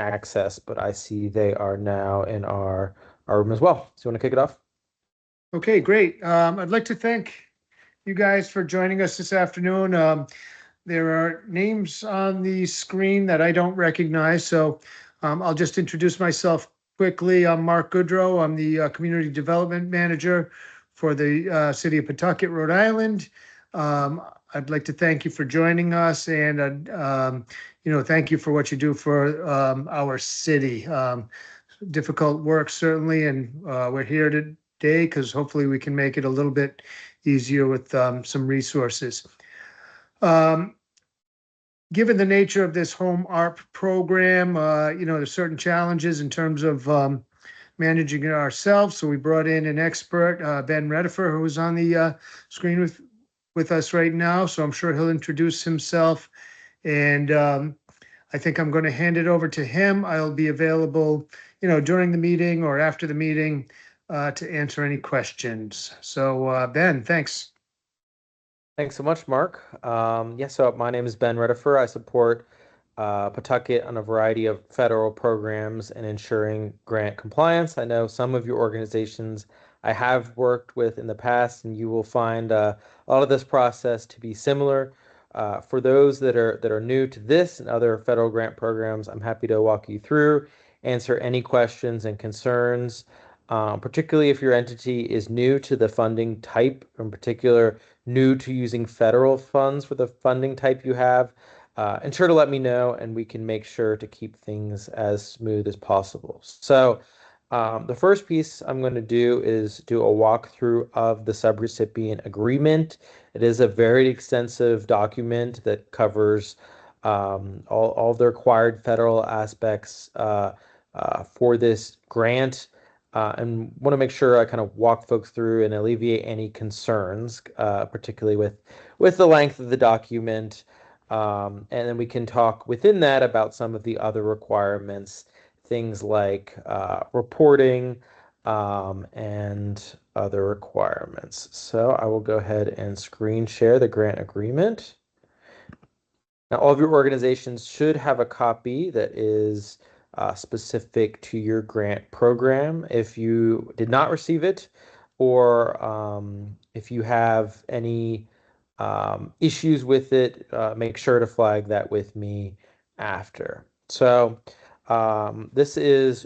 access, but I see they are now in our room as well. So you want to kick it off? Okay, great. I'd like to thank you guys for joining us this afternoon. There are names on the screen that I don't recognize, so I'll just introduce myself quickly. I'm Mark Goodrow. I'm the Community Development Manager for the City of Pawtucket, Rhode Island. I'd like to thank you for joining us, and thank you for what you do for our city. Difficult work, certainly, and we're here today because hopefully we can make it a little bit easier with some resources. Given the nature of this HOME-ARP program, there's certain challenges in terms of managing it ourselves. So we brought in an expert, Ben Redifer, who's on the screen with us right now. So I'm sure he'll introduce himself. And I think I'm going to hand it over to him. I'll be available, during the meeting or after the meeting to answer any questions. So Ben, thanks. Thanks so much, Mark. So my name is Ben Redifer. I support Pawtucket on a variety of federal programs and ensuring grant compliance. I know some of your organizations I have worked with in the past, and you will find a lot of this process to be similar. For those that are new to this and other federal grant programs, I'm happy to walk you through, answer any questions and concerns, particularly if your entity is new to the funding type, in particular, new to using federal funds for the funding type you have. Ensure to let me know, and we can make sure to keep things as smooth as possible. So the first piece I'm going to do is do a walkthrough of the subrecipient agreement. It is a very extensive document that covers all the required federal aspects for this grant. And want to make sure I kind of walk folks through and alleviate any concerns, particularly with the length of the document. And then we can talk within that about some of the other requirements, things like reporting and other requirements. So I will go ahead and screen share the grant agreement. Now, all of your organizations should have a copy that is specific to your grant program. If you did not receive it, or if you have any issues with it, make sure to flag that with me after. So this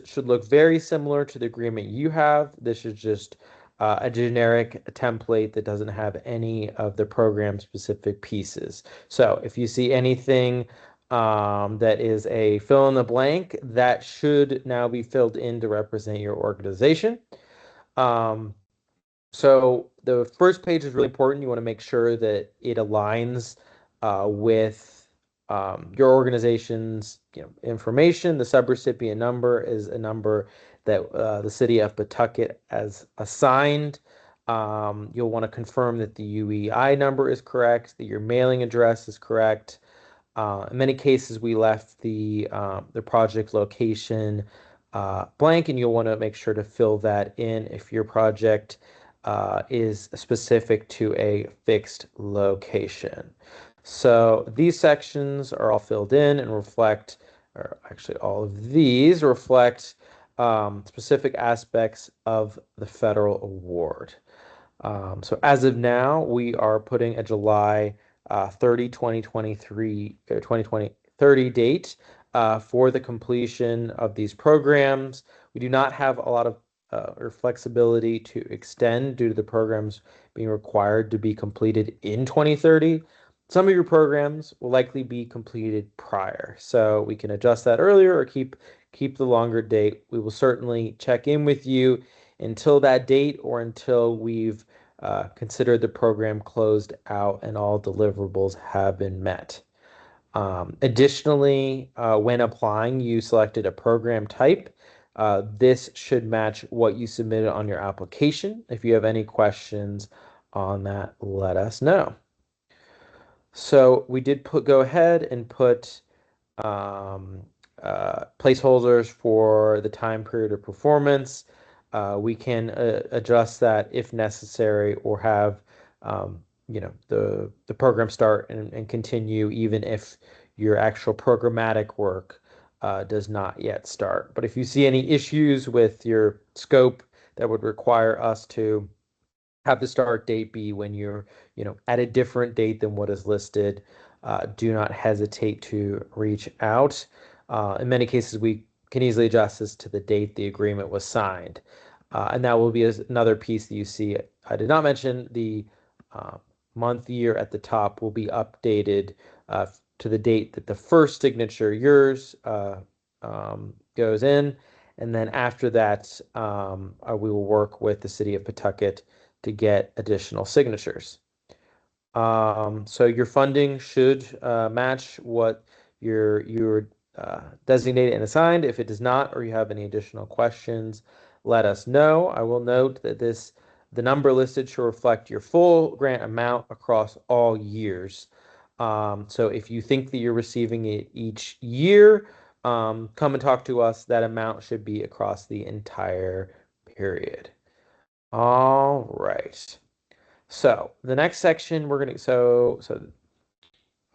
should look very similar to the agreement you have. This is just a generic template that doesn't have any of the program specific pieces. So if you see anything that is a fill in the blank, that should now be filled in to represent your organization. So the first page is really important. You want to make sure that it aligns with your organization's information. The subrecipient number is a number that the city of Pawtucket has assigned. You'll want to confirm that the UEI number is correct, that your mailing address is correct. In many cases, we left the project location blank, and you'll want to make sure to fill that in if your project is specific to a fixed location. So these sections are all filled in and reflect, or actually all of these reflect specific aspects of the federal award. So as of now, we are putting a July 30, 2023, or 2020 date for the completion of these programs. We do not have a lot of or flexibility to extend due to the programs being required to be completed in 2030. Some of your programs will likely be completed prior, so we can adjust that earlier or keep the longer date. We will certainly check in with you until that date or until we've considered the program closed out and all deliverables have been met. Additionally, when applying, you selected a program type. This should match what you submitted on your application. If you have any questions on that, let us know. So we did go ahead and put placeholders for the time period of performance. We can adjust that if necessary, or have the program start and continue even if your actual programmatic work does not yet start. But if you see any issues with your scope that would require us to have the start date be when you're, at a different date than what is listed, do not hesitate to reach out. In many cases, we can easily adjust this to the date the agreement was signed. And that will be another piece that you see. I did not mention the uh, month year at the top will be updated to the date that the first signature, yours, goes in. And then after that, we will work with the city of Pawtucket to get additional signatures. So your funding should match what you're designated and assigned. If it does not, or you have any additional questions, let us know. I will note that the number listed should reflect your full grant amount across all years. So if you think that you're receiving it each year, come and talk to us. That amount should be across the entire period. All right. So the next section we're gonna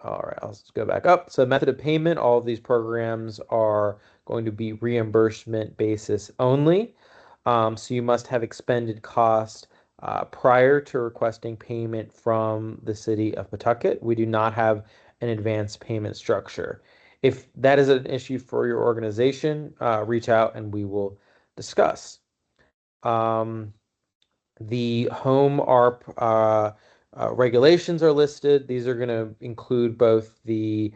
all right, let's go back up. So method of payment, all of these programs are going to be reimbursement basis only. So you must have expended cost prior to requesting payment from the city of Pawtucket. We do not have an advance payment structure. If that is an issue for your organization, reach out and we will discuss. Um, the HOME-ARP regulations are listed. These are going to include both the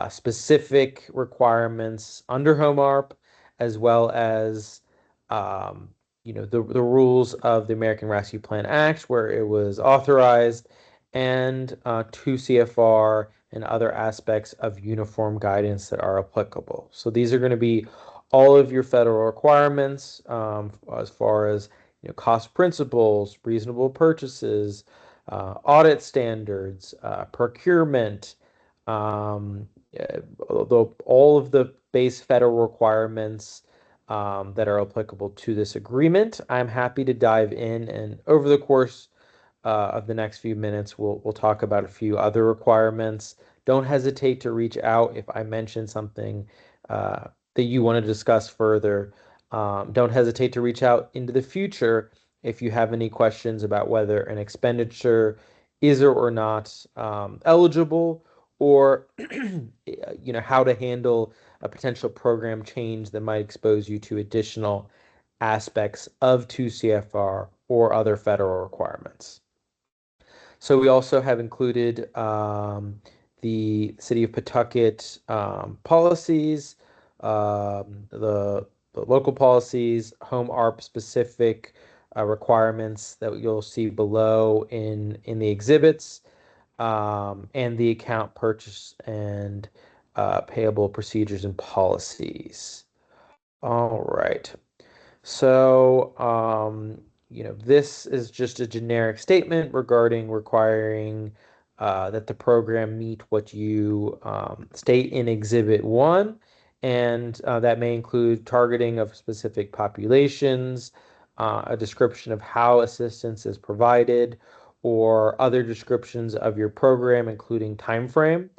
specific requirements under HOME-ARP as well as the rules of the American Rescue Plan Act where it was authorized, and 2 CFR and other aspects of uniform guidance that are applicable. So these are going to be all of your federal requirements as far as cost principles, reasonable purchases, audit standards, procurement, um, all of the base federal requirements that are applicable to this agreement. I'm happy to dive in, and over the course of the next few minutes, we'll talk about a few other requirements. Don't hesitate to reach out if I mention something that you want to discuss further. Don't hesitate to reach out into the future if you have any questions about whether an expenditure is or not eligible, or how to handle a potential program change that might expose you to additional aspects of 2 CFR or other federal requirements. So we also have included the City of Pawtucket policies, the local policies, HOME-ARP specific requirements that you'll see below in the exhibits, and the account purchase and payable procedures and policies. All right. So, this is just a generic statement regarding requiring that the program meet what you state in Exhibit 1, and that may include targeting of specific populations, a description of how assistance is provided, or other descriptions of your program, including time frame.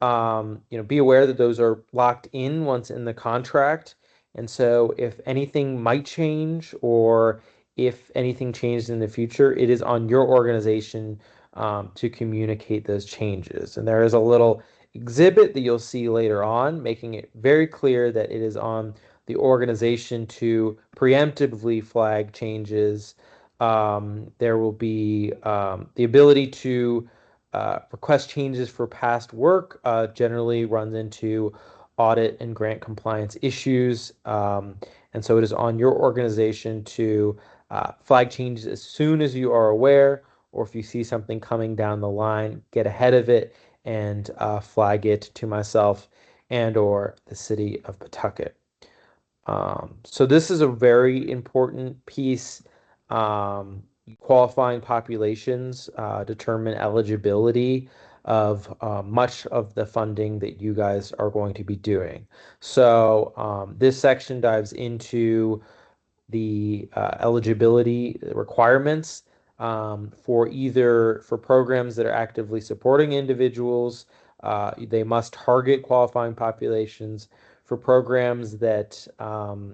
Be aware that those are locked in once in the contract. And so if anything might change, or if anything changed in the future, it is on your organization to communicate those changes. And there is a little exhibit that you'll see later on, making it very clear that it is on the organization to preemptively flag changes. There will be the ability to request changes for past work, generally runs into audit and grant compliance issues. And so it is on your organization to flag changes as soon as you are aware, or if you see something coming down the line, get ahead of it and flag it to myself and or the city of Pawtucket. So this is a very important piece. Qualifying populations determine eligibility of much of the funding that you guys are going to be doing. So this section dives into the eligibility requirements for programs that are actively supporting individuals. They must target qualifying populations. for programs that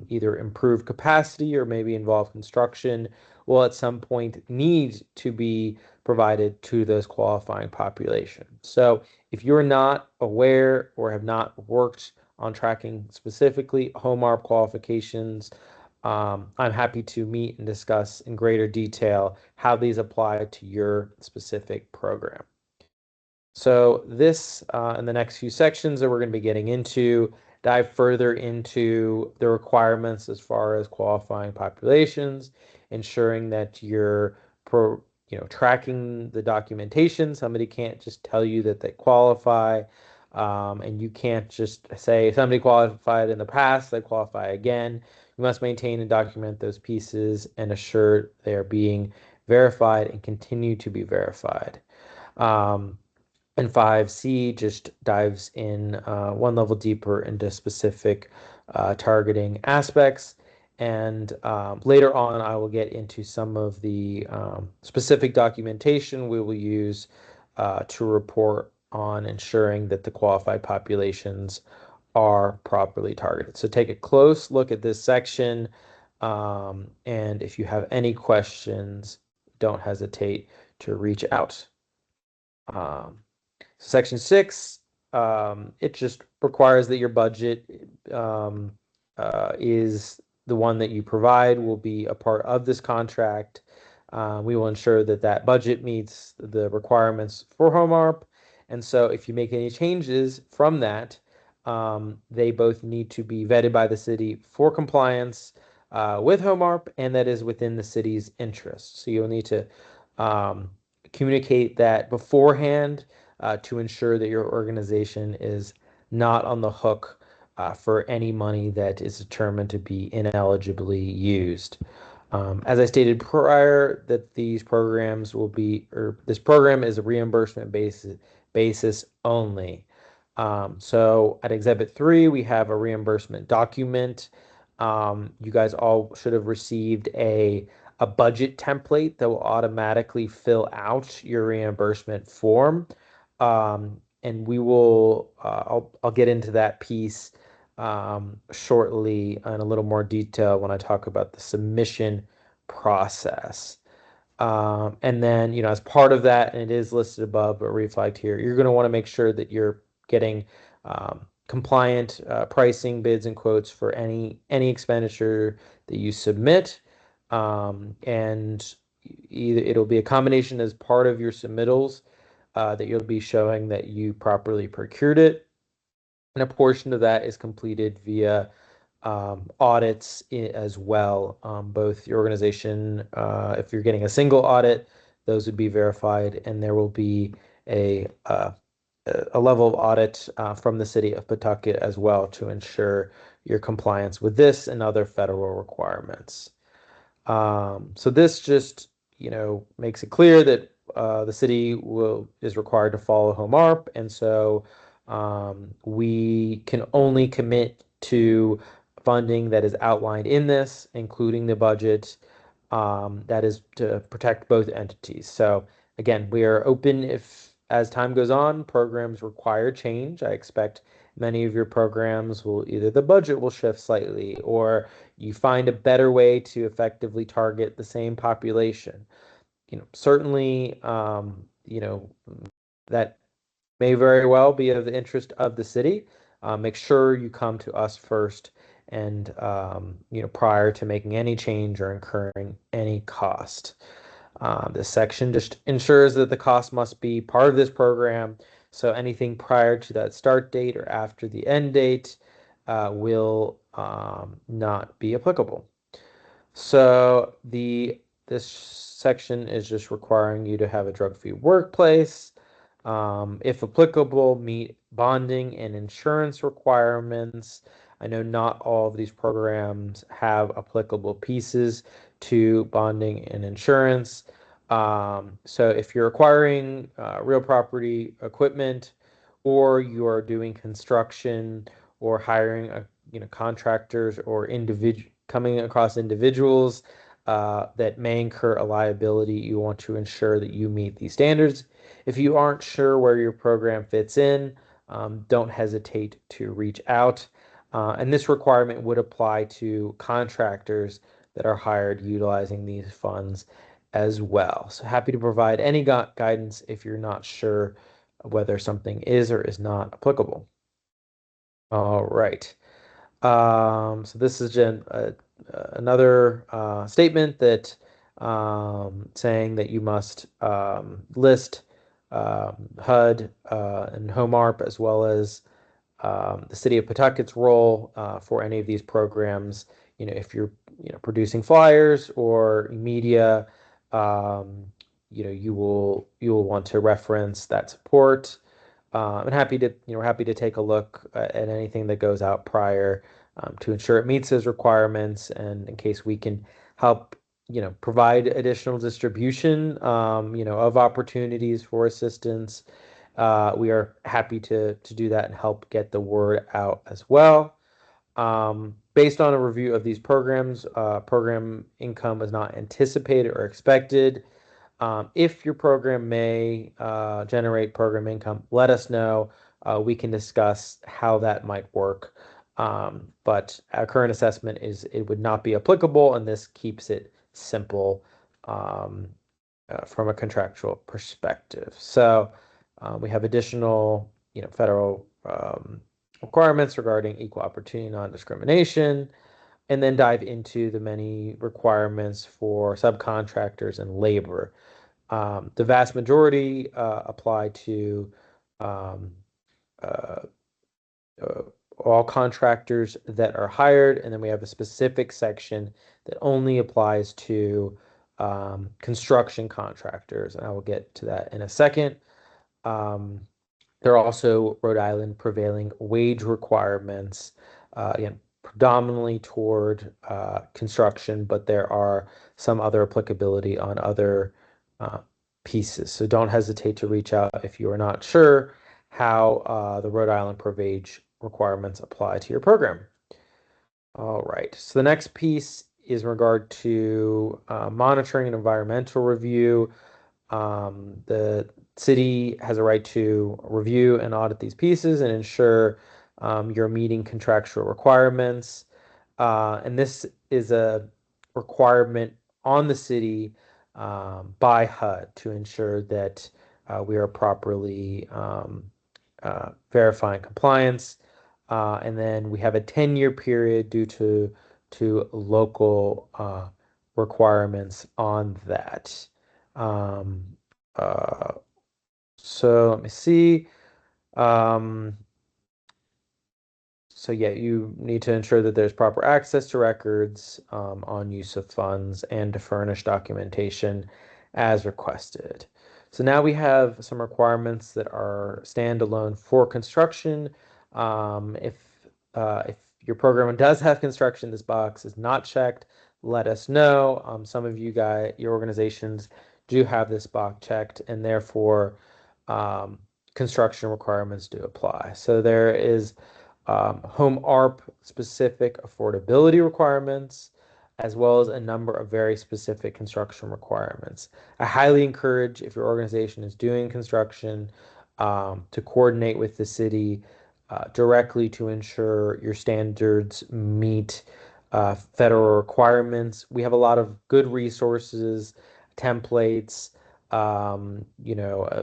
either improve capacity or maybe involve construction will at some point need to be provided to those qualifying populations. So if you're not aware or have not worked on tracking specifically HOME-ARP qualifications, I'm happy to meet and discuss in greater detail how these apply to your specific program. So this, in the next few sections that we're going to be getting into, dive further into the requirements as far as qualifying populations, ensuring that you're tracking the documentation. Somebody can't just tell you that they qualify, and you can't just say somebody qualified in the past, they qualify again. You must maintain and document those pieces and assure they are being verified and continue to be verified. And 5C just dives in one level deeper into specific targeting aspects. And later on, I will get into some of the specific documentation we will use to report on ensuring that the qualified populations are properly targeted. So take a close look at this section. And if you have any questions, don't hesitate to reach out. Section 6, it just requires that your budget is the one that you provide will be a part of this contract. We will ensure that that budget meets the requirements for HOME-ARP. And so if you make any changes from that, they both need to be vetted by the city for compliance with HOME-ARP, and that is within the city's interest. So you'll need to communicate that beforehand to ensure that your organization is not on the hook for any money that is determined to be ineligibly used. As I stated prior, that these programs will be, or this program is a reimbursement basis only. So at Exhibit 3, we have a reimbursement document. You guys all should have received a budget template that will automatically fill out your reimbursement form. And we will, I'll get into that piece shortly in a little more detail when I talk about the submission process. And then, as part of that, and it is listed above but reflagged here, you're going to want to make sure that you're getting compliant pricing, bids, and quotes for any expenditure that you submit. And either it'll be a combination as part of your submittals that you'll be showing that you properly procured it. And a portion of that is completed via audits as well. Both your organization, if you're getting a single audit, those would be verified, and there will be a level of audit from the city of Pawtucket as well to ensure your compliance with this and other federal requirements. So this just, makes it clear that the city is required to follow HOME-ARP, and so we can only commit to funding that is outlined in this, including the budget that is to protect both entities. So again, we are open if, as time goes on, programs require change. I expect many of your programs will either the budget will shift slightly or you find a better way to effectively target the same population. Certainly, that may very well be of the interest of the city. Make sure you come to us first and, prior to making any change or incurring any cost. This section just ensures that the cost must be part of this program. So anything prior to that start date or after the end date will not be applicable. So this section is just requiring you to have a drug-free workplace. If applicable, meet bonding and insurance requirements. I know not all of these programs have applicable pieces to bonding and insurance. So if you're acquiring real property equipment, or you are doing construction or hiring contractors or coming across individuals that may incur a liability, you want to ensure that you meet these standards. If you aren't sure where your program fits in, don't hesitate to reach out. And this requirement would apply to contractors that are hired utilizing these funds as well. So happy to provide any guidance if you're not sure whether something is or is not applicable. All right. So this is another statement that saying that you must list HUD and HOME-ARP as well as the city of Pawtucket's role for any of these programs. If you're producing flyers or media, um, you will want to reference that support. I'm happy to take a look at anything that goes out prior to ensure it meets those requirements, and in case we can help, provide additional distribution, of opportunities for assistance. We are happy to do that and help get the word out as well. Based on a review of these programs, program income is not anticipated or expected. If your program may generate program income, let us know. We can discuss how that might work. But our current assessment is it would not be applicable, and this keeps it simple um, from a contractual perspective. So we have additional, federal requirements regarding equal opportunity non-discrimination, and then dive into the many requirements for subcontractors and labor. The vast majority apply to um, uh, uh, all contractors that are hired, and then we have a specific section that only applies to construction contractors, and I will get to that in a second. Um, there are also Rhode Island prevailing wage requirements, again, predominantly toward construction, but there are some other applicability on other uh, pieces. So don't hesitate to reach out if you are not sure how the Rhode Island per wage requirements apply to your program. All right. So the next piece is in regard to monitoring and environmental review. The city has a right to review and audit these pieces and ensure you're meeting contractual requirements. And this is a requirement on the city by HUD to ensure that we are properly verifying compliance. And then we have a 10-year period due to local requirements on that. Um, uh, so let me see. Um, so yeah, you need to ensure that there's proper access to records on use of funds and to furnish documentation as requested. So now we have some requirements that are standalone for construction. If your program does have construction, this box is not checked. Let us know. Some of your organizations do have this box checked, and therefore um, construction requirements do apply. So there is HOME-ARP specific affordability requirements, as well as a number of very specific construction requirements. I highly encourage, if your organization is doing construction, to coordinate with the city directly to ensure your standards meet federal requirements. We have a lot of good resources, templates,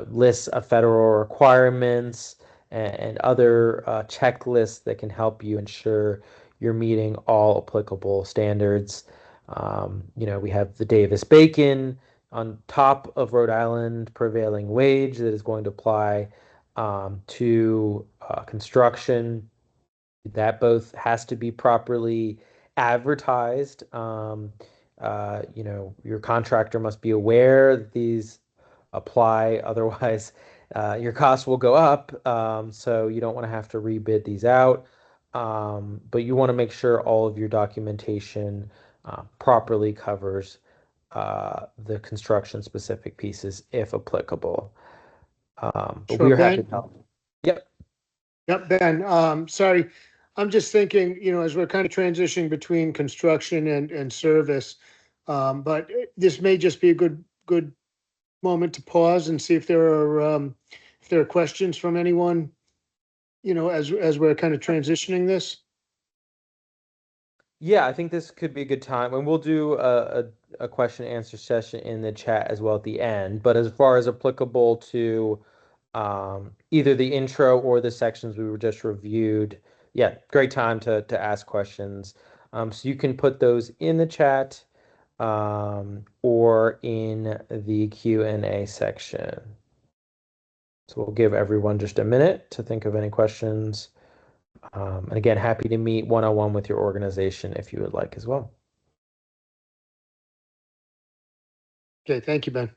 lists of federal requirements and other checklists that can help you ensure you're meeting all applicable standards. We have the Davis-Bacon on top of Rhode Island prevailing wage that is going to apply to construction. That both has to be properly advertised. Your contractor must be aware that these apply, otherwise your costs will go up. So you don't want to have to rebid these out. But you want to make sure all of your documentation properly covers the construction specific pieces if applicable. But Sure, we are happy Ben. to help. Yep. Yep, Ben. Sorry. I'm just thinking, as we're kind of transitioning between construction and service, but this may just be a good moment to pause and see if there are questions from anyone, as we're kind of transitioning this. Yeah, I think this could be a good time, and we'll do a question and answer session in the chat as well at the end. But as far as applicable to either the intro or the sections we were just reviewed, yeah, great time to ask questions. So you can put those in the chat or in the Q&A section. So we'll give everyone just a minute to think of any questions. And again, happy to meet one-on-one with your organization if you would like as well. Okay, thank you, Ben.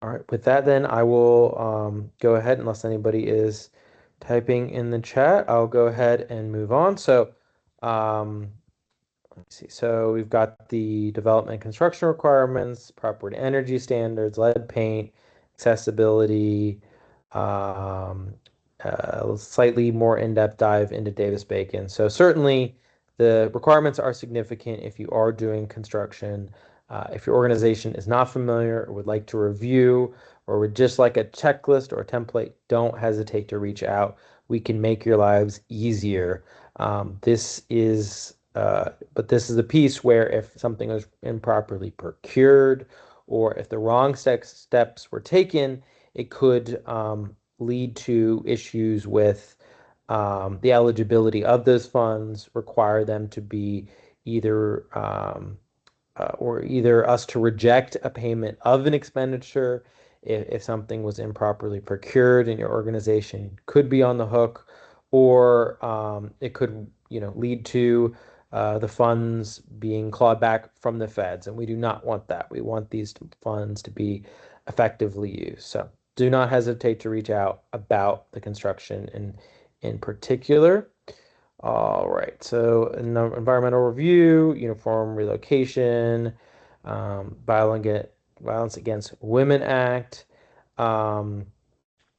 All right, with that, then I will go ahead, unless anybody is typing in the chat, I'll go ahead and move on. So, um, let's see. So we've got the development construction requirements, property energy standards, lead paint, accessibility, um, slightly more in-depth dive into Davis-Bacon. So certainly the requirements are significant if you are doing construction. If your organization is not familiar or would like to review or would just like a checklist or a template, don't hesitate to reach out. We can make your lives easier. But this is a piece where if something is improperly procured or if the wrong steps were taken, it could lead to issues with the eligibility of those funds, require them to be either or either us to reject a payment of an expenditure if something was improperly procured and your organization could be on the hook, or it could, lead to the funds being clawed back from the feds, and we do not want that. We want these funds to be effectively used. So do not hesitate to reach out about the construction in particular. All right, so environmental review, uniform relocation, Violence Against Women Act, um,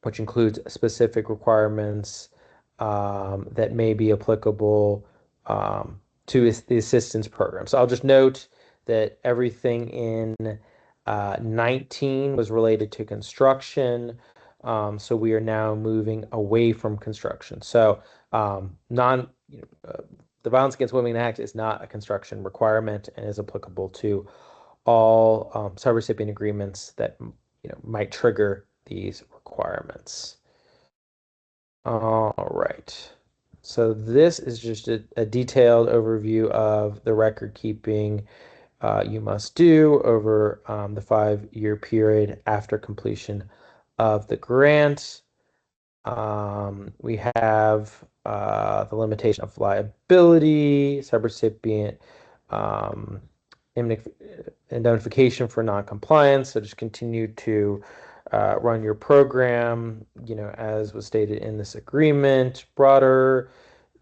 which includes specific requirements that may be applicable to the assistance program. So I'll just note that everything in 19 was related to construction. So we are now moving away from construction. So the Violence Against Women Act is not a construction requirement and is applicable to all subrecipient agreements that might trigger these requirements. All right. So this is just a detailed overview of the record keeping you must do over the 5-year period after completion of the grant. We have the limitation of liability, subrecipient um, indemnification for non-compliance. So just continue to run your program, as was stated in this agreement, broader,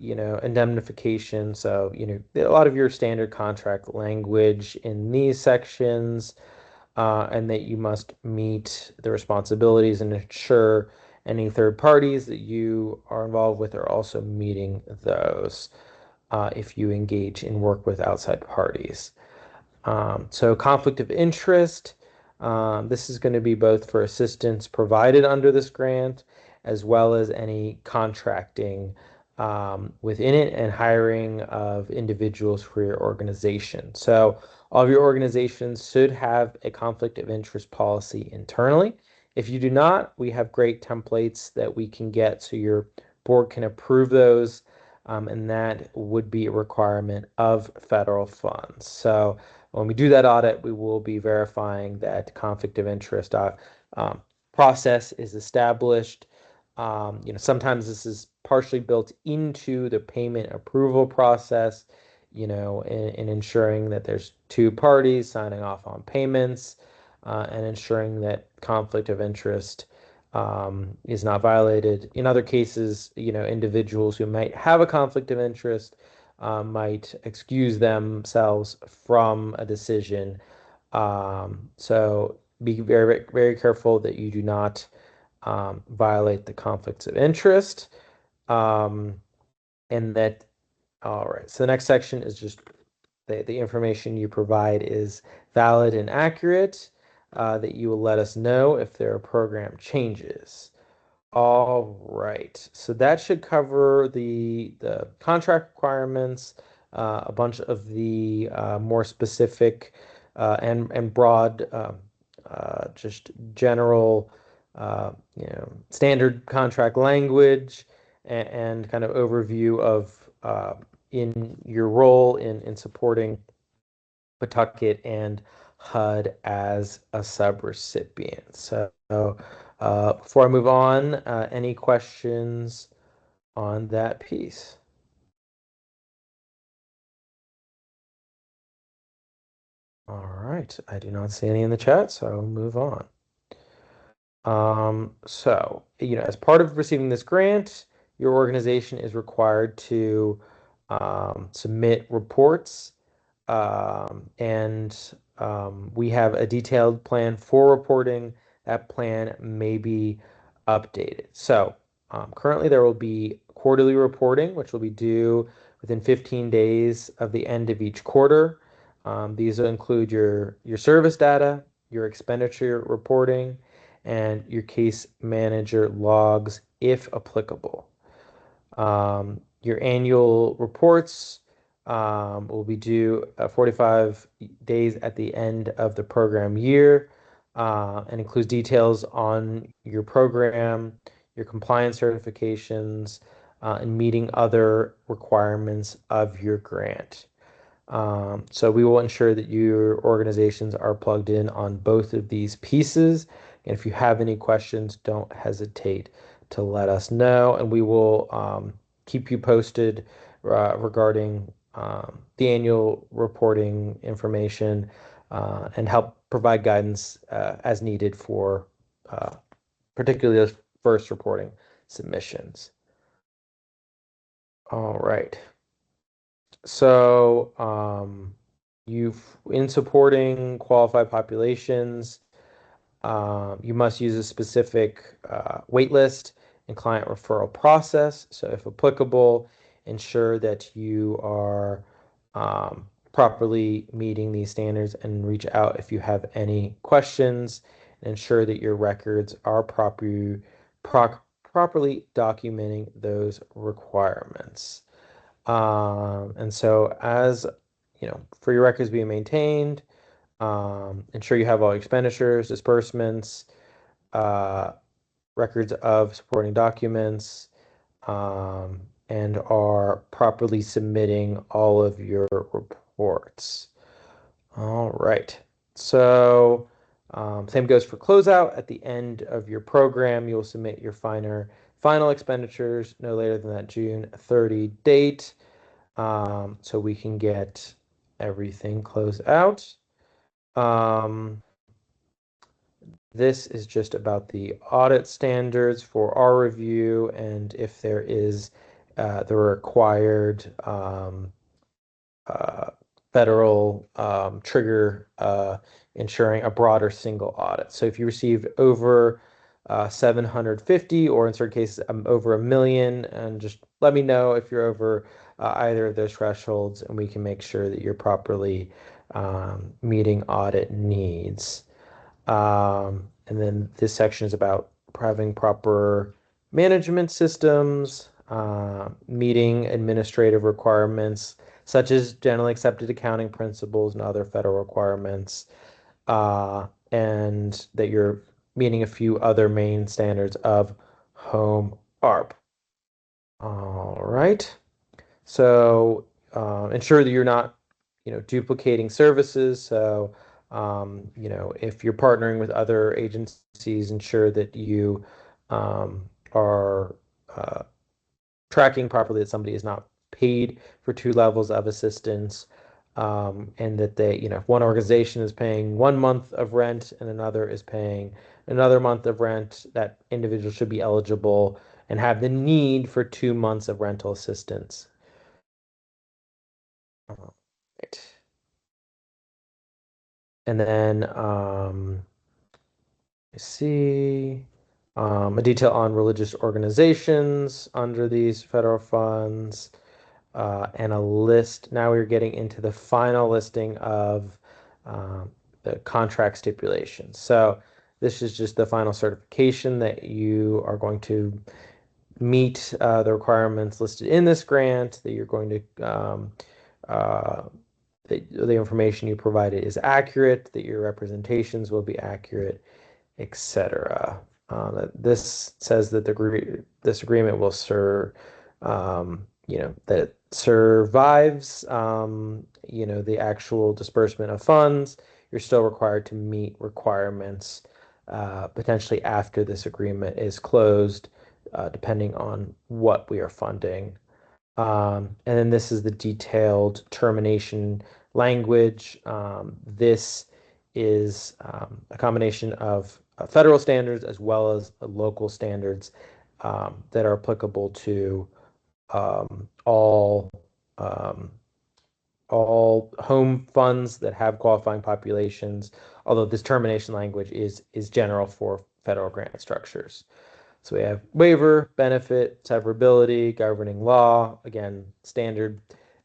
indemnification. So, a lot of your standard contract language in these sections, and that you must meet the responsibilities and ensure any third parties that you are involved with are also meeting those if you engage in work with outside parties. So conflict of interest, this is going to be both for assistance provided under this grant, as well as any contracting within it and hiring of individuals for your organization. So all of your organizations should have a conflict of interest policy internally. If you do not, we have great templates that we can get so your board can approve those, and that would be a requirement of federal funds. So when we do that audit, we will be verifying that conflict of interest process is established. Sometimes this is partially built into the payment approval process, in ensuring that there's two parties signing off on payments, and ensuring that conflict of interest is not violated. In other cases, individuals who might have a conflict of interest might excuse themselves from a decision. So be very, very careful that you do not violate the conflicts of interest. And that, all right. So the next section is just the information you provide is valid and accurate. that you will let us know if there are program changes. All right, so that should cover the contract requirements, a bunch of the more specific and broad, just general, standard contract language and kind of overview of in your role in supporting Pawtucket and HUD as a subrecipient. So, before I move on, any questions on that piece? All right, I do not see any in the chat, so I'll move on. As part of receiving this grant, your organization is required to submit reports, and we have a detailed plan for reporting. That plan may be updated. So, currently there will be quarterly reporting, which will be due within 15 days of the end of each quarter. These will include your service data, your expenditure reporting, and your case manager logs if applicable. Your annual reports will be due 45 days at the end of the program year and includes details on your program, your compliance certifications, and meeting other requirements of your grant. So we will ensure that your organizations are plugged in on both of these pieces. And if you have any questions, don't hesitate to let us know, and we will keep you posted regarding the annual reporting information and help provide guidance as needed for particularly those first reporting submissions. All right. So, in supporting qualified populations, you must use a specific wait list and client referral process. So, if applicable, ensure that you are properly meeting these standards and reach out if you have any questions. And ensure that your records are properly documenting those requirements. And so as for your records being maintained, ensure you have all expenditures, disbursements, uh, records of supporting documents, and are properly submitting all of your reports. All right. So, same goes for closeout. At the end of your program, you'll submit your final expenditures no later than that June 30 date, so we can get everything closed out. This is just about the audit standards for our review and if there is the required uh, federal trigger ensuring a broader single audit. So if you receive over 750 or in certain cases over 1 million, and just let me know if you're over either of those thresholds and we can make sure that you're properly meeting audit needs. And then this section is about having proper management systems, meeting administrative requirements, such as generally accepted accounting principles and other federal requirements, and that you're meeting a few other main standards of HOME-ARP. All right. So ensure that you're not, duplicating services. So, if you're partnering with other agencies, ensure that you are tracking properly that somebody is not paid for two levels of assistance, and that if one organization is paying 1 month of rent and another is paying another month of rent, that individual should be eligible and have the need for 2 months of rental assistance. Right. And then I see a detail on religious organizations under these federal funds, and a list. Now we're getting into the final listing of the contract stipulations. So this is just the final certification that you are going to meet the requirements listed in this grant, that you're going to that the information you provided is accurate, that your representations will be accurate, etc. This says that this agreement will serve, that it survives, the actual disbursement of funds. You're still required to meet requirements potentially after this agreement is closed, depending on what we are funding. And then this is the detailed termination language. This is a combination of federal standards as well as local standards that are applicable to um, all um, all home funds that have qualifying populations. Although this termination language is general for federal grant structures. So we have waiver, benefit, severability, governing law, again, standard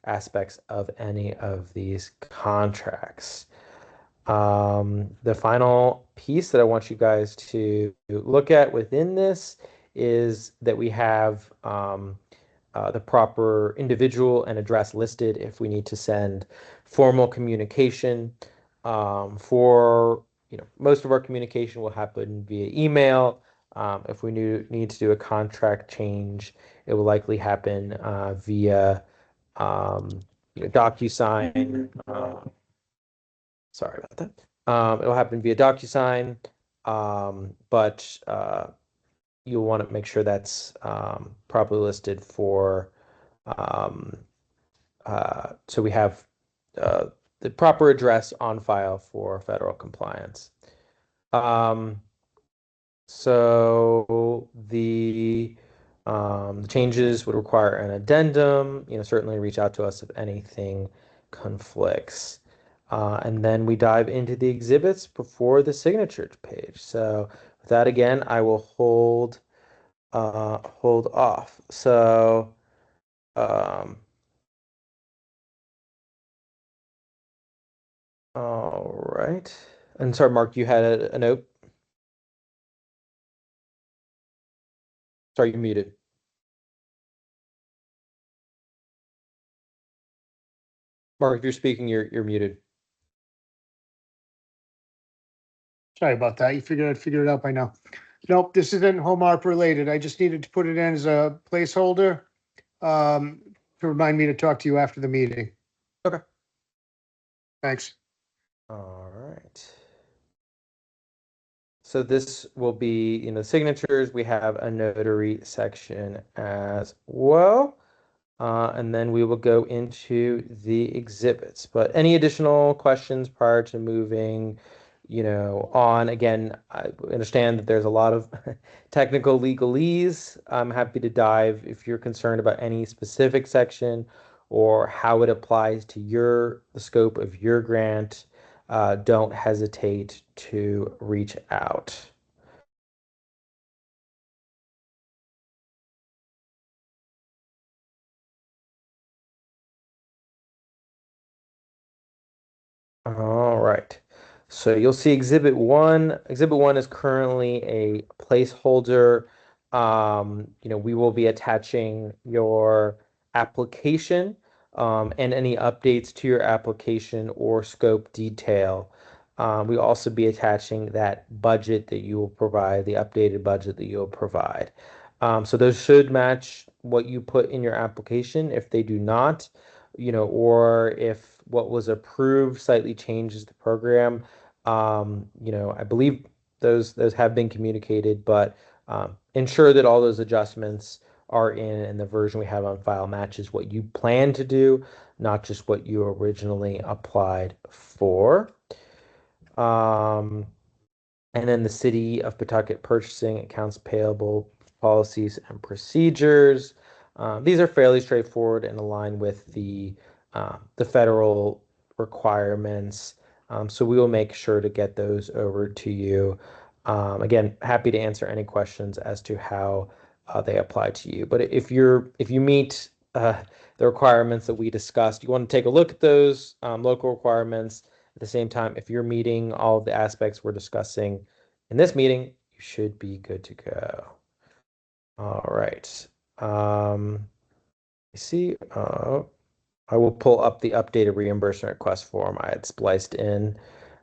aspects of any of these contracts. The final piece that I want you guys to look at within this is that we have the proper individual and address listed if we need to send formal communication. For most of our communication will happen via email. If we need to do a contract change, it will likely happen via DocuSign. Sorry about that. It'll happen via DocuSign, but you'll want to make sure that's properly listed for so we have the proper address on file for federal compliance. So the changes would require an addendum. Certainly reach out to us if anything conflicts. And then we dive into the exhibits before the signature page. So with that, again, I will hold off. So all right. And sorry, Mark, you had a note. Sorry, you're muted. Mark, if you're speaking, you're muted. Sorry about that. You figured I'd figure it out by now. Nope, this isn't HOME-ARP related. I just needed to put it in as a placeholder to remind me to talk to you after the meeting. Okay. Thanks. All right. So this will be, signatures. We have a notary section as well. And then we will go into the exhibits. But any additional questions prior to moving, on? Again, I understand that there's a lot of technical legalese. I'm happy to dive if you're concerned about any specific section or how it applies to the scope of your grant. Don't hesitate to reach out. All right. So you'll see Exhibit 1. Exhibit 1 is currently a placeholder. We will be attaching your application and any updates to your application or scope detail. We'll also be attaching that budget that you will provide, the updated budget that you'll provide. So those should match what you put in your application. If they do not, or if what was approved slightly changes the program, I believe those have been communicated, but ensure that all those adjustments are in and the version we have on file matches what you plan to do, not just what you originally applied for. And then the City of Pawtucket purchasing accounts payable policies and procedures. These are fairly straightforward and align with the federal requirements. So we will make sure to get those over to you. Again, happy to answer any questions as to how they apply to you. But if you meet the requirements that we discussed, you want to take a look at those local requirements, At the same time, if you're meeting all of the aspects we're discussing in this meeting, you should be good to go. All right. I see. I will pull up the updated reimbursement request form. I had spliced in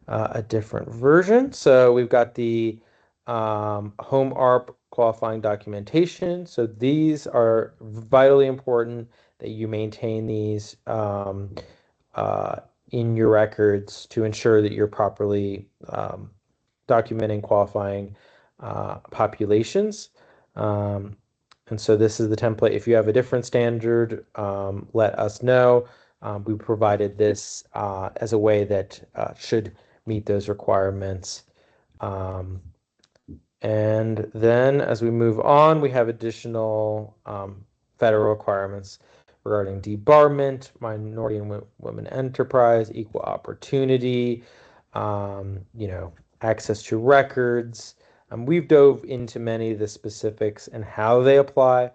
a different version. So we've got the HOME-ARP qualifying documentation. So these are vitally important that you maintain these in your records to ensure that you're properly documenting qualifying populations. And so this is the template. If you have a different standard, let us know. We provided this as a way that should meet those requirements. And then as we move on, we have additional federal requirements regarding debarment, minority and women enterprise, equal opportunity, access to records. We've dove into many of the specifics and how they apply,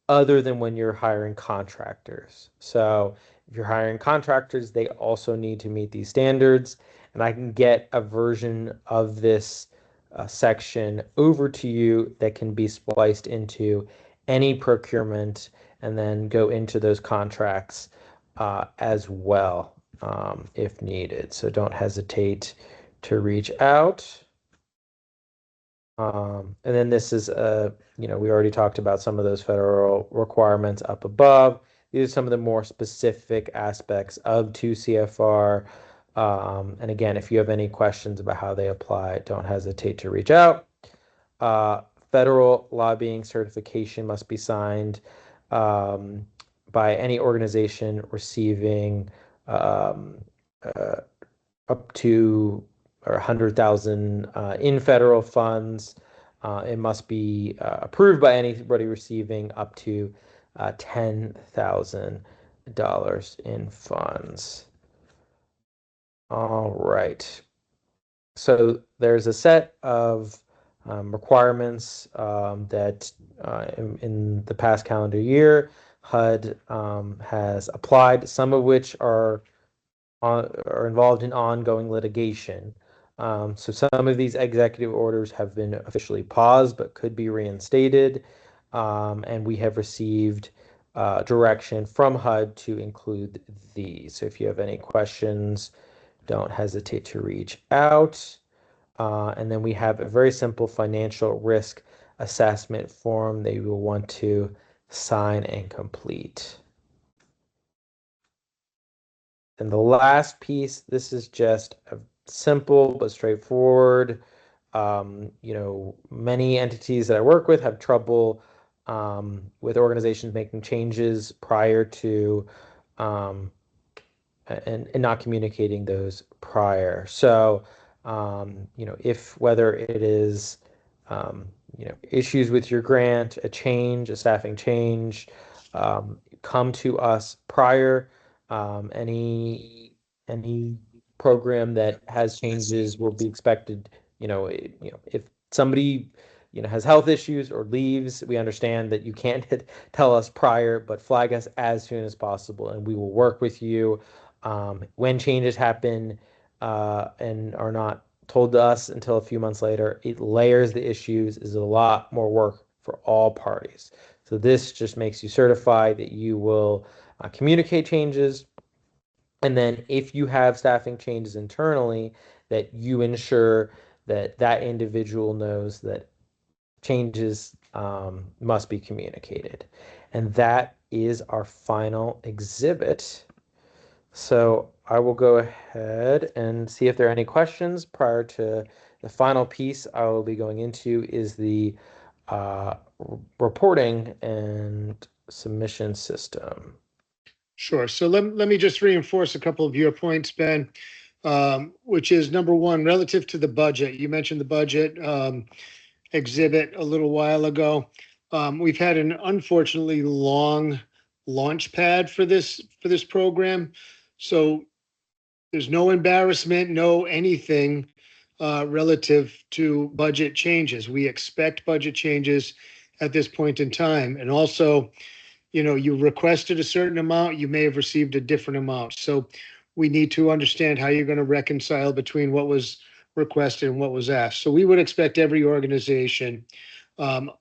other than when you're hiring contractors. So if you're hiring contractors, they also need to meet these standards. And I can get a version of this section over to you that can be spliced into any procurement and then go into those contracts as well if needed. So don't hesitate to reach out. And then this is, we already talked about some of those federal requirements up above. These are some of the more specific aspects of 2 CFR. And again, if you have any questions about how they apply, don't hesitate to reach out. Federal lobbying certification must be signed by any organization receiving up to or 100,000 in federal funds. It must be approved by anybody receiving up to $10,000 in funds. All right. So there's a set of requirements that in the past calendar year, HUD has applied, some of which are involved in ongoing litigation. So some of these executive orders have been officially paused but could be reinstated. And we have received direction from HUD to include these. So if you have any questions, don't hesitate to reach out. And then we have a very simple financial risk assessment form that you will want to sign and complete. And the last piece, this is just a simple but straightforward. Many entities that I work with have trouble with organizations making changes prior to and not communicating those prior. So, if whether it is, issues with your grant, a change, a staffing change, come to us prior. Any program that has changes will be expected. If somebody has health issues or leaves, we understand that you can't tell us prior, but flag us as soon as possible, and we will work with you. When changes happen and are not told to us until a few months later, it layers the issues, is a lot more work for all parties. So this just makes you certified that you will communicate changes. And then if you have staffing changes internally, that you ensure that that individual knows that changes must be communicated. And that is our final exhibit. So I will go ahead and see if there are any questions prior to the final piece I will be going into is the reporting and submission system. Sure. So let me just reinforce a couple of your points, Ben, which is number one, relative to the budget. You mentioned the budget exhibit a little while ago. We've had an unfortunately long launch pad for this program. So there's no embarrassment, no anything relative to budget changes. We expect budget changes at this point in time. And also, you requested a certain amount, you may have received a different amount. So we need to understand how you're going to reconcile between what was requested and what was asked. So we would expect every organization, um,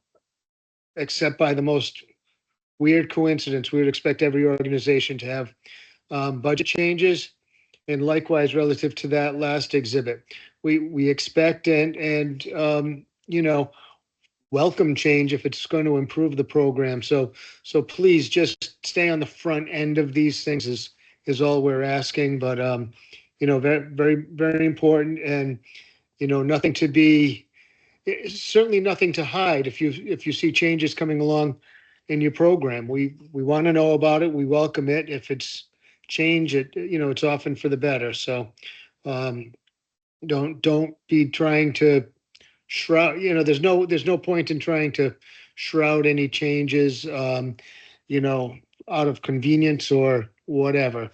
except by the most weird coincidence, we would expect every organization to have budget changes. And likewise, relative to that last exhibit, we expect and welcome change if it's going to improve the program. So please just stay on the front end of these things is all we're asking. But very very important, and nothing to be certainly nothing to hide. If you see changes coming along in your program, we want to know about it. We welcome it. If it's change, it's often for the better. So um, don't be trying to shroud. There's no point in trying to shroud any changes. You know, out of convenience or whatever.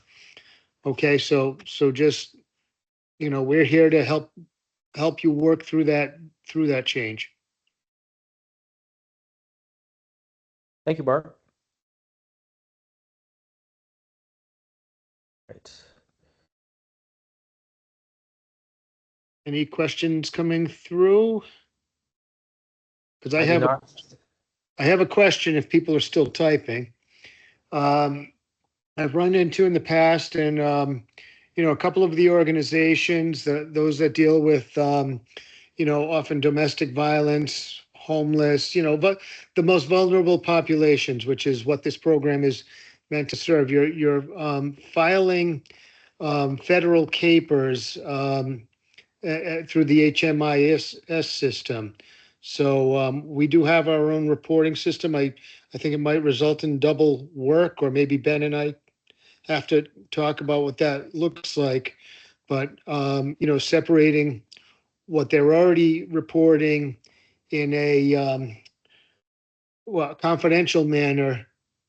Okay, so just we're here to help you work through that change. Thank you, Mark. Right. Any questions coming through? Because I I do have a not. I have a question if people are still typing. Um, I've run into in the past, and a couple of the organizations, those that deal with often domestic violence, homeless, but the most vulnerable populations, which is what this program is meant to serve. You're filing federal capers through the HMIS system. So we do have our own reporting system. I think it might result in double work, or maybe Ben and I have to talk about what that looks like. But separating what they're already reporting in a confidential manner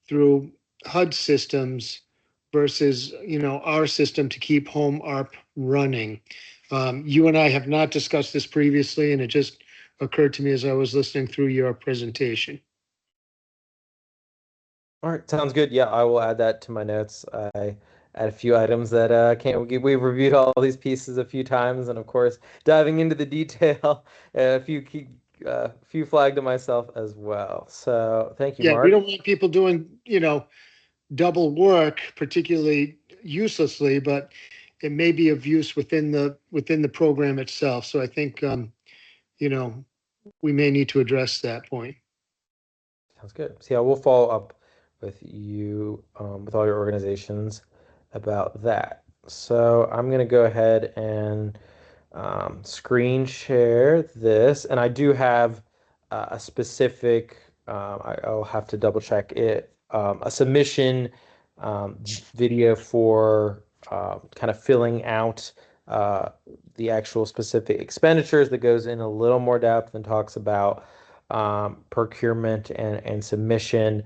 through HUD systems versus our system to keep HOME-ARP running. You and I have not discussed this previously, and it just occurred to me as I was listening through your presentation. All right, sounds good. Yeah, I will add that to my notes. I add a few items that can't we've reviewed all these pieces a few times, and of course, diving into the detail, a few flagged to myself as well. So thank you, Yeah, we Mark. don't want people doing double work, particularly uselessly, but it may be of use within the program itself. So I think you know we may need to address that point. Sounds good. So yeah, we'll follow up with you, with all your organizations about that. So I'm gonna go ahead and screen share this, and I do have a specific. I'll have to double check it. A submission video for kind of filling out uh, the actual specific expenditures that goes in a little more depth and talks about procurement and submission.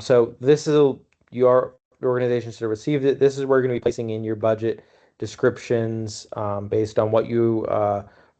So this is your organization should have received it. This is where you're going to be placing in your budget descriptions based on what you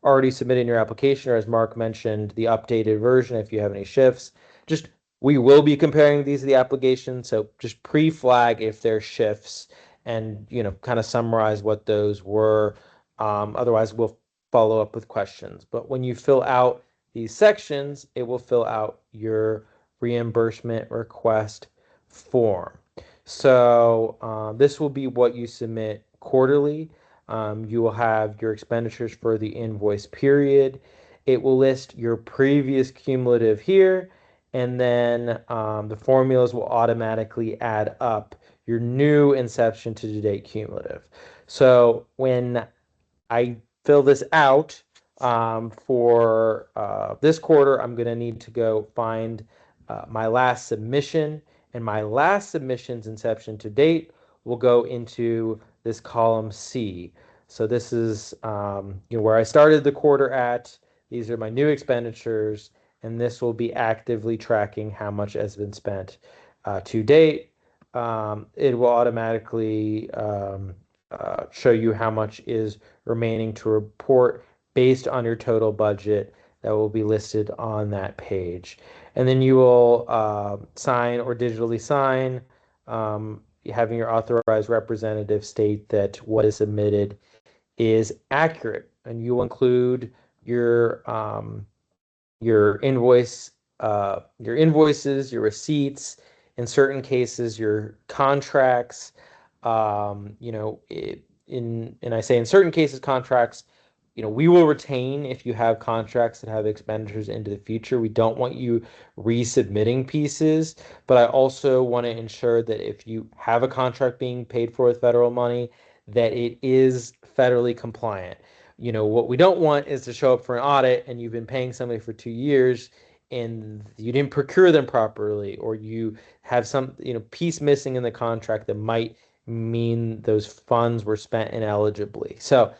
already submitted in your application, or as Mark mentioned, the updated version if you have any shifts. Just we will be comparing these to the application, so just pre-flag if there's shifts and kind of summarize what those were. Otherwise, we'll follow up with questions. But when you fill out these sections, it will fill out your reimbursement request form. So this will be what you submit quarterly. You will have your expenditures for the invoice period. It will list your previous cumulative here, and then the formulas will automatically add up your new inception to date cumulative. So when I fill this out for this quarter, I'm going to need to go find my last submission, and my last submission's inception to date will go into this column C. So this is where I started the quarter at. These are my new expenditures, and this will be actively tracking how much has been spent to date. It will automatically show you how much is remaining to report based on your total budget that will be listed on that page. And then you will sign or digitally sign having your authorized representative state that what is submitted is accurate, and you will include your your invoice, your invoices, your receipts, in certain cases, your contracts. And I say in certain cases, contracts, we will retain if you have contracts that have expenditures into the future. We don't want you resubmitting pieces, but I also want to ensure that if you have a contract being paid for with federal money, that it is federally compliant. What we don't want is to show up for an audit and you've been paying somebody for 2 years and you didn't procure them properly, or you have some, piece missing in the contract that might mean those funds were spent inelligibly. So,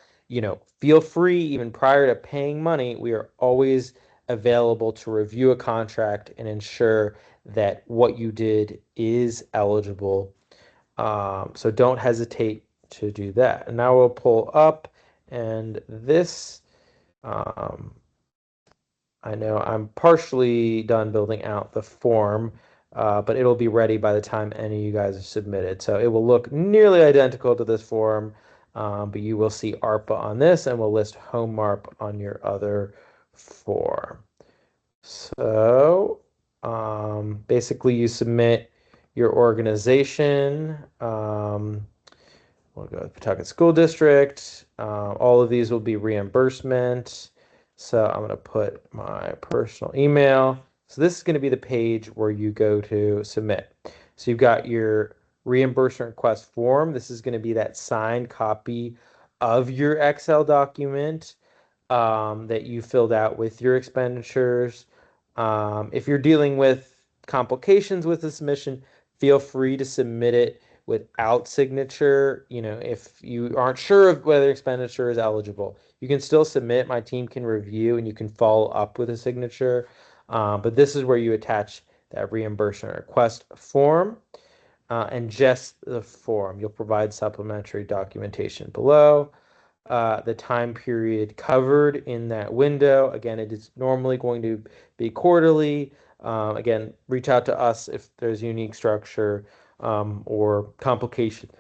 feel free, even prior to paying money, we are always available to review a contract and ensure that what you did is eligible. So don't hesitate to do that. And now we'll pull up, and this, um, I know I'm partially done building out the form, but it'll be ready by the time any of you guys are submitted. So it will look nearly identical to this form, but you will see ARPA on this, and we'll list HOME-ARP on your other form. So basically, you submit your organization. We'll go with Pawtucket School District. All of these will be reimbursement. So I'm going to put my personal email. So this is going to be the page where you go to submit. So you've got your reimbursement request form. This is going to be that signed copy of your Excel document that you filled out with your expenditures. If you're dealing with complications with the submission, feel free to submit it without signature. If you aren't sure of whether expenditure is eligible, you can still submit. My team can review and you can follow up with a signature. But this is where you attach that reimbursement request form and just the form. You'll provide supplementary documentation below. The time period covered in that window. Again, it is normally going to be quarterly. Again, reach out to us if there's unique structure or complications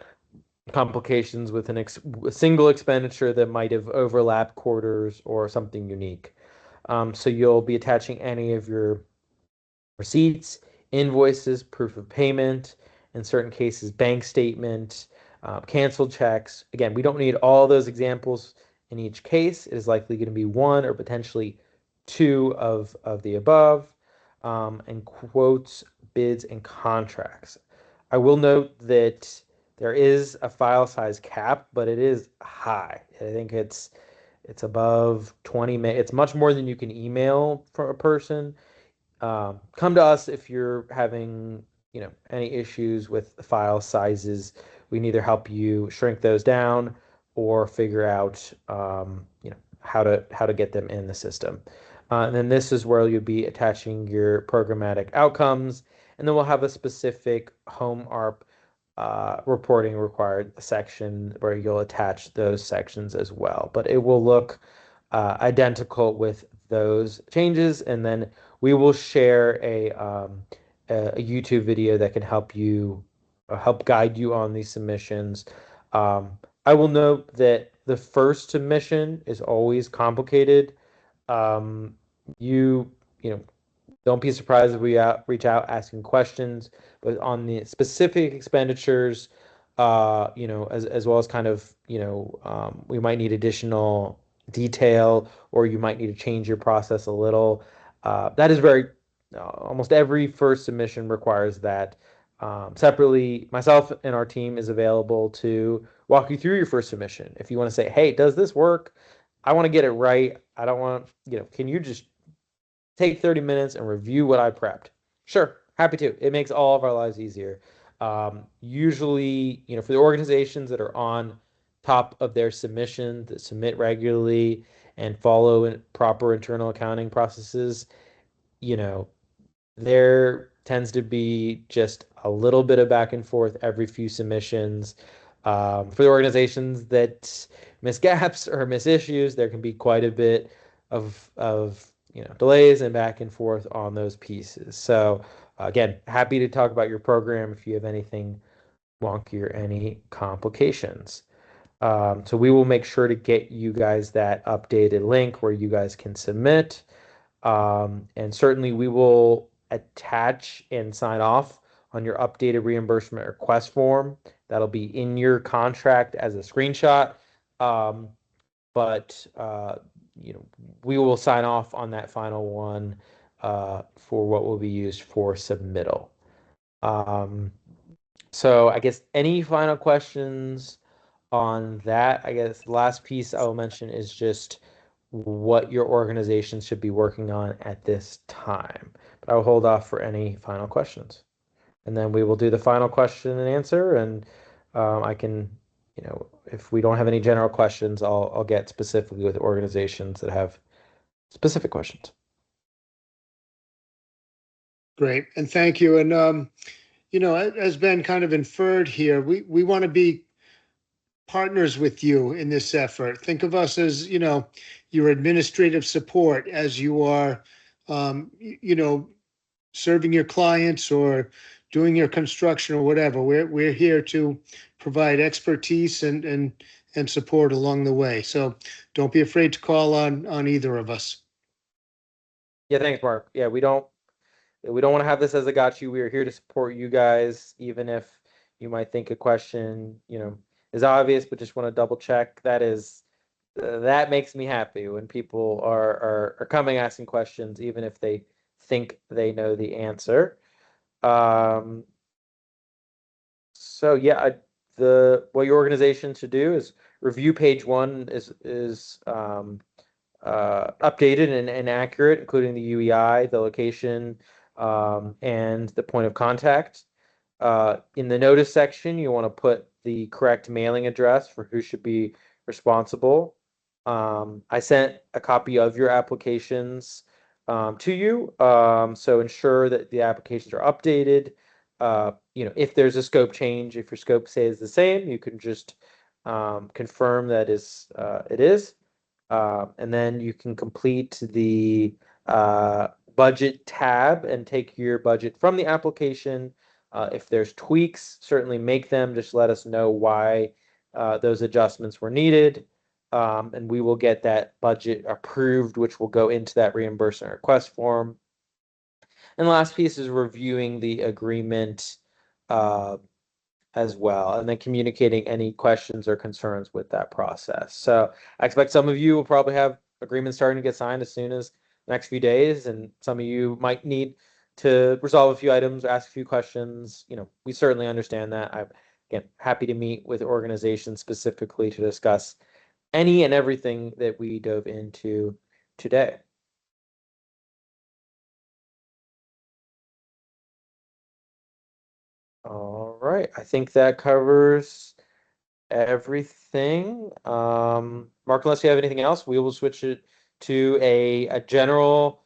with a single expenditure that might have overlapped quarters or something unique. So you'll be attaching any of your receipts, invoices, proof of payment, in certain cases, bank statement, canceled checks. Again, we don't need all those examples in each case. It is likely going to be one or potentially two of the above, and quotes, bids, and contracts. I will note that there is a file size cap, but it is high. I think it's above 20 meg. It's much more than you can email for a person. Come to us if you're having, any issues with file sizes. We can either help you shrink those down or figure out, how to get them in the system. And then this is where you'll be attaching your programmatic outcomes, and then we'll have a specific HOME-ARP reporting required section where you'll attach those sections as well. But it will look identical with those changes, and then we will share a YouTube video that can help guide you on these submissions. I will note that the first submission is always complicated. Um, you know, don't be surprised if we reach out asking questions, but on the specific expenditures, as well as kind of, we might need additional detail, or you might need to change your process a little. That is almost every first submission requires that. Separately, myself and our team is available to walk you through your first submission. If you want to say, hey, does this work? I want to get it right. I don't want, can you just take 30 minutes and review what I prepped? Sure, happy to. It makes all of our lives easier. Usually, for the organizations that are on top of their submission, that submit regularly and follow proper internal accounting processes, you know, there tends to be just a little bit of back and forth every few submissions. For the organizations that miss gaps or miss issues, there can be quite a bit of delays and back and forth on those pieces. So again, happy to talk about your program if you have anything wonky or any complications. So we will make sure to get you guys that updated link where you guys can submit. And certainly we will attach and sign off on your updated reimbursement request form. That'll be in your contract as a screenshot. But we will sign off on that final one for what will be used for submittal. So I guess any final questions on that? I guess the last piece I will mention is just what your organization should be working on at this time. But I will hold off for any final questions. And then we will do the final question and answer. And I can, if we don't have any general questions, I'll get specifically with organizations that have specific questions. Great, and thank you. And as Ben kind of inferred here, we want to be partners with you in this effort. Think of us as, your administrative support as you are, serving your clients or doing your construction or whatever. We're here to provide expertise and support along the way. So don't be afraid to call on either of us. Yeah, thanks, Mark. Yeah, we don't want to have this as a got you. We are here to support you guys, even if you might think a question, is obvious, but just want to double check. That makes me happy when people are coming asking questions, even if they think they know the answer. So yeah, what your organization should do is review page one is updated and accurate, including the UEI, the location, and the point of contact. In the notice section, you want to put the correct mailing address for who should be responsible. I sent a copy of your applications to you, so ensure that the applications are updated. If there's a scope change, if your scope stays the same, you can just confirm that it is. And then you can complete the budget tab and take your budget from the application. If there's tweaks, certainly make them. Just let us know why those adjustments were needed. And we will get that budget approved, which will go into that reimbursement request form. And the last piece is reviewing the agreement as well, and then communicating any questions or concerns with that process. So I expect some of you will probably have agreements starting to get signed as soon as the next few days, and some of you might need to resolve a few items or ask a few questions. We certainly understand that. I'm, again, happy to meet with organizations specifically to discuss any and everything that we dove into today. All right, I think that covers everything. Mark, unless you have anything else, we will switch it to a general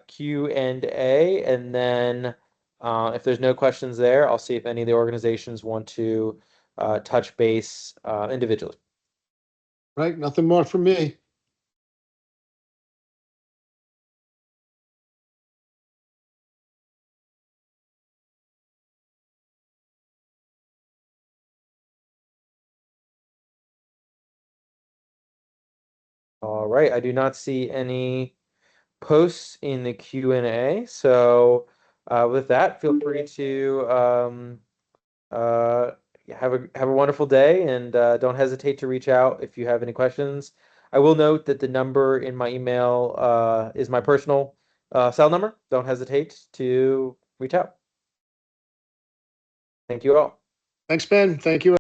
Q&A, and then if there's no questions there, I'll see if any of the organizations want to touch base individually. Right, nothing more from me. All right, I do not see any posts in the Q&A, so with that, feel free to uh, have a wonderful day, and don't hesitate to reach out if you have any questions. I will note that the number in my email is my personal cell number. Don't hesitate to reach out. Thank you all. Thanks, Ben. Thank you.